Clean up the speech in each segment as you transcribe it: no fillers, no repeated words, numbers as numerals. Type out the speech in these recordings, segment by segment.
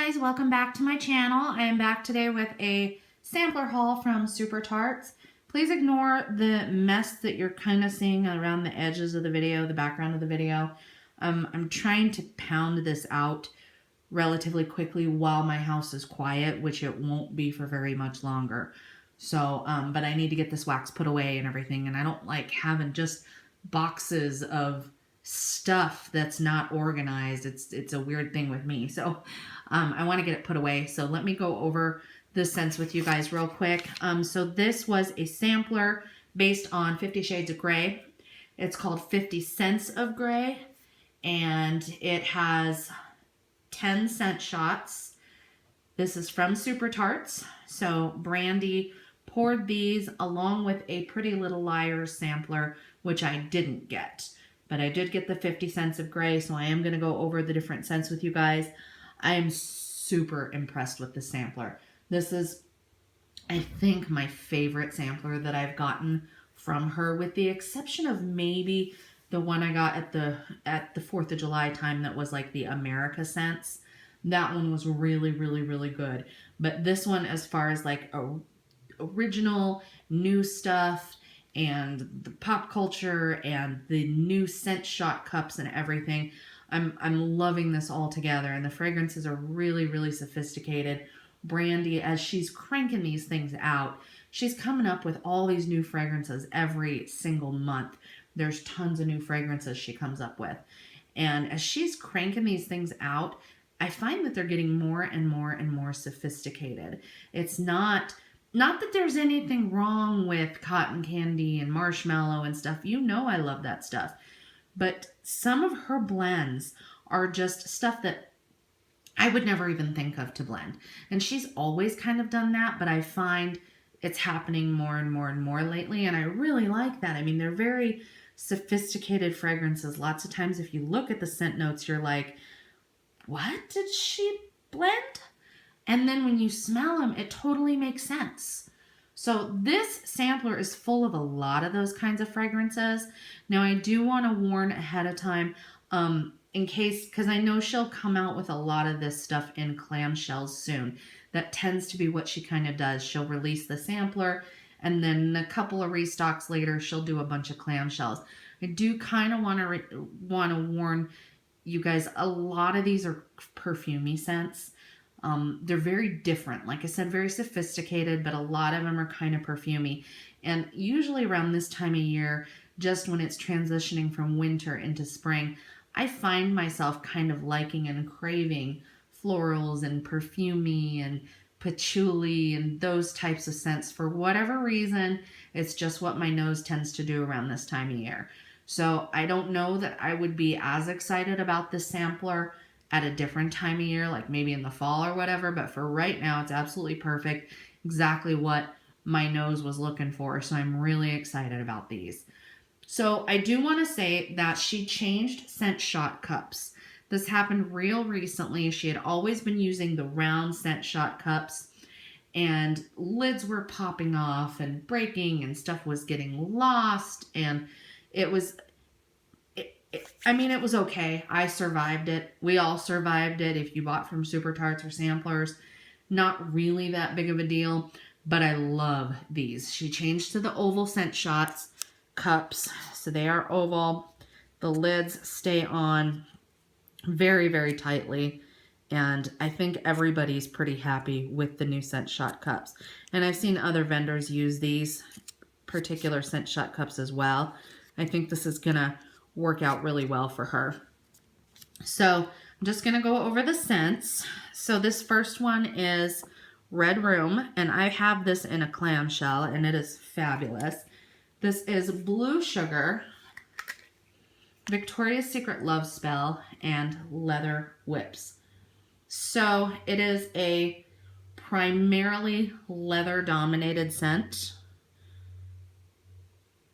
guys, welcome back to my channel. I am back today with a sampler haul from Super Tarts. Please ignore the mess that you're kind of seeing around the edges of the video, the background of the video. I'm trying to pound this out relatively quickly while my house is quiet, which it won't be for very much longer. So, but I need to get this wax put away and everything, and I don't like having just boxes of stuff that's not organized. It's a weird thing with me. So I want to get it put away. So let me go over the scents with you guys real quick. So this was a sampler based on 50 Shades of Grey. It's called 50 Scents of Grey, and it has 10 scent shots. This is from Super Tarts. So Brandy poured these along with a Pretty Little Liars sampler, which I didn't get. But I did get the 50 Scents of Grey, so I am going to go over the different scents with you guys. I am super impressed with the sampler. This is, I think, my favorite sampler that I've gotten from her, with the exception of maybe the one I got at the 4th of July time that was like the America scents. That one was really, really, really good. But this one, as far as like original new stuff and the pop culture and the new scent shot cups and everything, I'm loving this all together. And the fragrances are really, really sophisticated. Brandy, as she's cranking these things out, she's coming up with all these new fragrances every single month. There's tons of new fragrances she comes up with. And as she's cranking these things out, I find that they're getting more and more and more sophisticated. It's not that there's anything wrong with cotton candy and marshmallow and stuff. You know I love that stuff. But some of her blends are just stuff that I would never even think of to blend. And she's always kind of done that, but I find it's happening more and more and more lately, and I really like that. I mean, they're very sophisticated fragrances. Lots of times if you look at the scent notes, you're like, what did she blend? And then when you smell them, it totally makes sense. So this sampler is full of a lot of those kinds of fragrances. Now I do want to warn ahead of time, in case, because I know she'll come out with a lot of this stuff in clamshells soon. That tends to be what she kind of does. She'll release the sampler, and then a couple of restocks later, she'll do a bunch of clamshells. I do kind of want to warn you guys, a lot of these are perfumey scents. They're very different. Like I said, very sophisticated, but a lot of them are kind of perfumey. And usually around this time of year, just when it's transitioning from winter into spring, I find myself kind of liking and craving florals and perfumey and patchouli and those types of scents. For whatever reason, it's just what my nose tends to do around this time of year. So I don't know that I would be as excited about this sampler at a different time of year, like maybe in the fall or whatever, but for right now, it's absolutely perfect. Exactly what my nose was looking for, so I'm really excited about these. So I do want to say that she changed scent shot cups. This happened real recently. She had always been using the round scent shot cups, and lids were popping off and breaking, and stuff was getting lost, and it was... I mean, it was okay. I survived it. We all survived it. If you bought from Super Tarts or samplers, not really that big of a deal, but I love these. She changed to the oval scent shots cups. So they are oval. The lids stay on very, very tightly. And I think everybody's pretty happy with the new scent shot cups. And I've seen other vendors use these particular scent shot cups as well. I think this is going to work out really well for her. So I'm just going to go over the scents. So this first one is Red Room, and I have this in a clamshell, and it is fabulous. This is Blue Sugar, Victoria's Secret Love Spell, and Leather Whips. So it is a primarily leather dominated scent,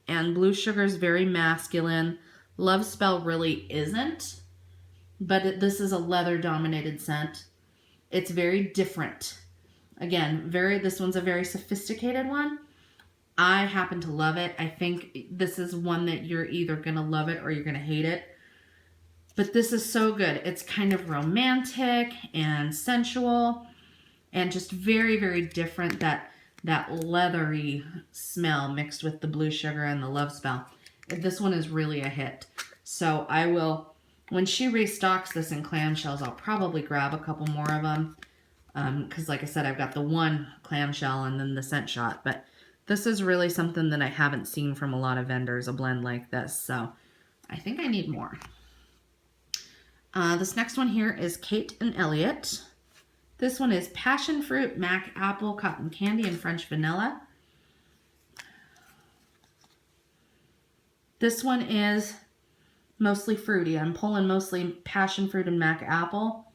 and Blue Sugar is very masculine. Love Spell really isn't, but this is a leather-dominated scent. It's very different. Again, this one's a very sophisticated one. I happen to love it. I think this is one that you're either going to love it or you're going to hate it. But this is so good. It's kind of romantic and sensual and just very, very different. That leathery smell mixed with the blue sugar and the love spell. This one is really a hit. So I will, when she restocks this in clamshells, I'll probably grab a couple more of them. Because like I said, I've got the one clamshell and then the scent shot. But this is really something that I haven't seen from a lot of vendors, a blend like this. So I think I need more. This next one here is Kate and Elliot. This one is passion fruit, mac apple, cotton candy, and French vanilla. This one is mostly fruity. I'm pulling mostly passion fruit and mac apple.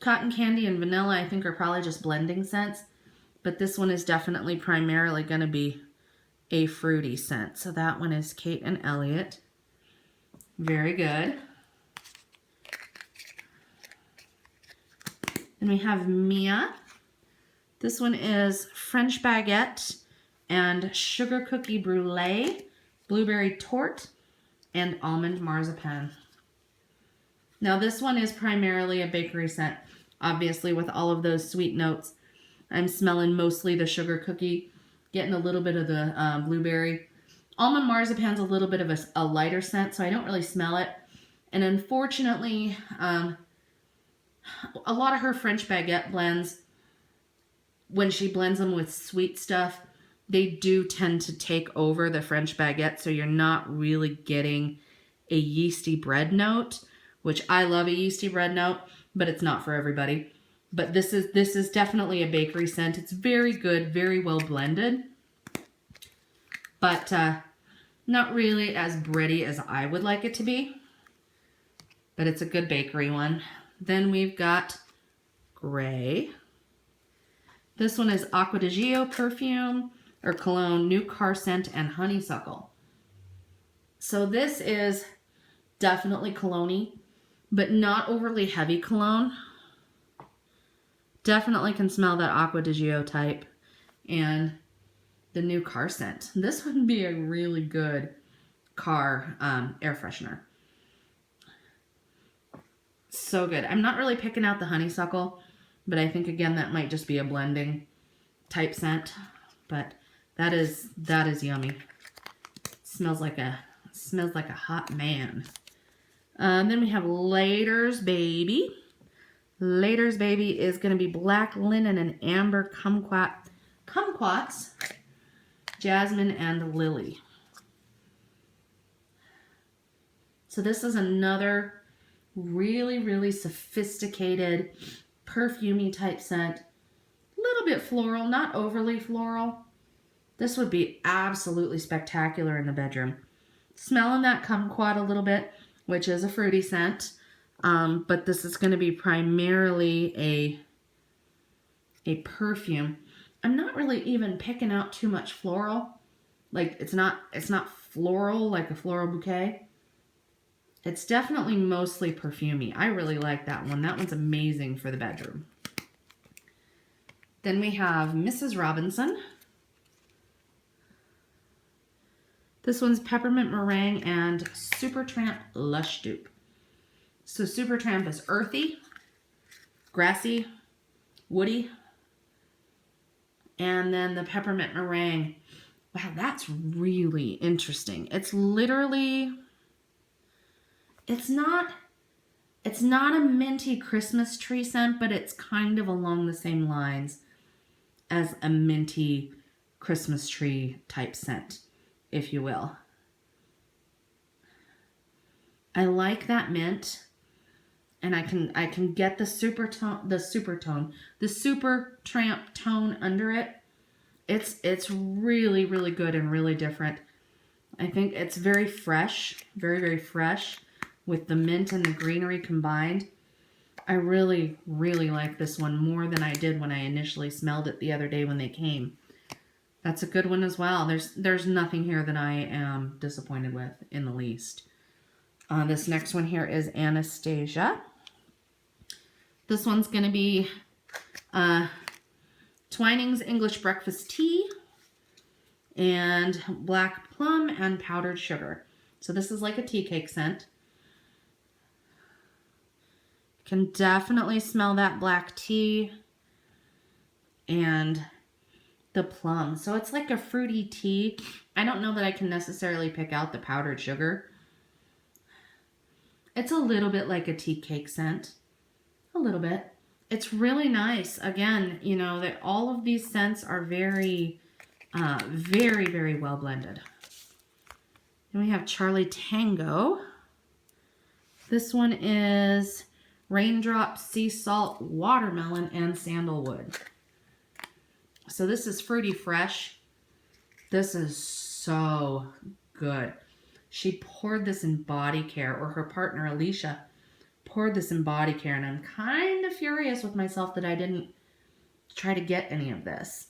Cotton candy and vanilla I think are probably just blending scents, but this one is definitely primarily going to be a fruity scent. So that one is Kate and Elliot. Very good. Then we have Mia. This one is French baguette and sugar cookie brulee, blueberry torte, and almond marzipan. Now this one is primarily a bakery scent. Obviously with all of those sweet notes, I'm smelling mostly the sugar cookie, getting a little bit of the blueberry. Almond marzipan's a little bit of a lighter scent, so I don't really smell it. And unfortunately, a lot of her French baguette blends, when she blends them with sweet stuff, they do tend to take over the French baguette, so you're not really getting a yeasty bread note, which I love a yeasty bread note, but it's not for everybody. But this is definitely a bakery scent. It's very good, very well blended, but not really as bready as I would like it to be, but it's a good bakery one. Then we've got Gray. This one is Acqua di Gio perfume or cologne, new car scent, and honeysuckle. So this is definitely cologne-y, but not overly heavy cologne. Definitely can smell that Acqua di Gio type and the new car scent. This would be a really good car air freshener. So good. I'm not really picking out the honeysuckle, but I think again that might just be a blending type scent. But that is yummy. Smells like a hot man. Then we have Later's Baby. Later's Baby is going to be black linen and amber kumquats, jasmine, and lily. So this is another really, really sophisticated, perfumey type scent. A little bit floral, not overly floral. This would be absolutely spectacular in the bedroom. Smelling that kumquat a little bit, which is a fruity scent, but this is going to be primarily a perfume. I'm not really even picking out too much floral. Like it's not floral like a floral bouquet. It's definitely mostly perfumey. I really like that one. That one's amazing for the bedroom. Then we have Mrs. Robinson. This one's Peppermint Meringue and Supertramp Lush Dupe. So Supertramp is earthy, grassy, woody, and then the Peppermint Meringue. Wow, that's really interesting. It's literally, it's not a minty Christmas tree scent, but it's kind of along the same lines as a minty Christmas tree type scent, if you will. I like that mint, and I can get the super tramp tone under it. It's really, really good and really different. I think it's very fresh, very, very fresh with the mint and the greenery combined. I really, really like this one more than I did when I initially smelled it the other day when they came. That's a good one as well. There's nothing here that I am disappointed with in the least. This next one here is Anastasia. This one's going to be Twinings English Breakfast Tea and Black Plum and Powdered Sugar. So this is like a tea cake scent. Can definitely smell that black tea and the plum. So it's like a fruity tea. I don't know that I can necessarily pick out the powdered sugar. It's a little bit like a tea cake scent. A little bit. It's really nice. Again, you know, that all of these scents are very, very well blended. Then we have Charlie Tango. This one is Raindrop, Sea Salt, Watermelon, and Sandalwood. So this is fruity fresh. This is so good. She poured this in body care, or her partner Alicia poured this in body care, and I'm kind of furious with myself that I didn't try to get any of this.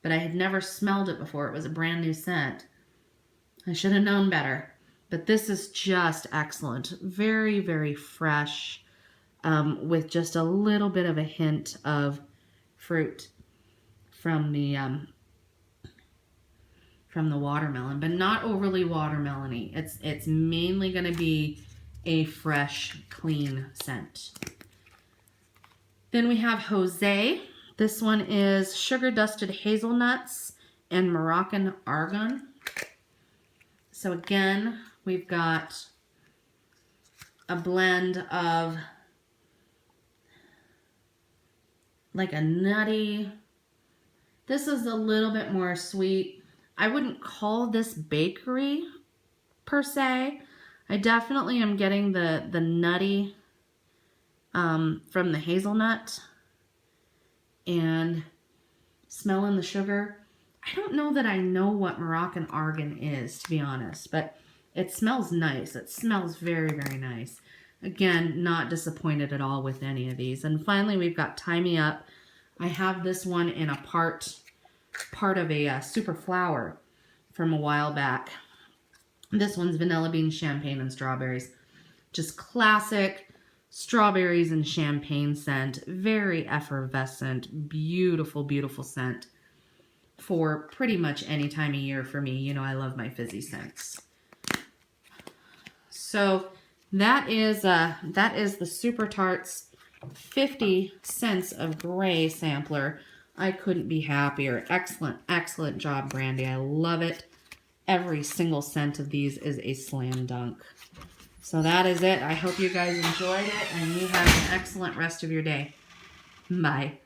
But I had never smelled it before. It was a brand new scent. I should have known better. But this is just excellent. Very, very fresh, with just a little bit of a hint of fruit from the watermelon, but not overly watermelony. It's mainly going to be a fresh, clean scent. Then we have Jose. This one is sugar dusted hazelnuts and Moroccan argan. So again, we've got a blend of like a nutty. This is a little bit more sweet. I wouldn't call this bakery per se. I definitely am getting the nutty from the hazelnut and smelling the sugar. I don't know that I know what Moroccan argan is, to be honest, but it smells nice. It smells very, very nice. Again, not disappointed at all with any of these. And finally, we've got Tie Me Up. I have this one in a part of a super flower from a while back. This one's vanilla bean, champagne, and strawberries. Just classic strawberries and champagne scent. Very effervescent, beautiful, beautiful scent for pretty much any time of year for me. You know, I love my fizzy scents. So that is the Super Tarts 50 Scents of Gray sampler. I couldn't be happier. Excellent, excellent job, Brandy. I love it. Every single scent of these is a slam dunk. So that is it. I hope you guys enjoyed it and you have an excellent rest of your day. Bye.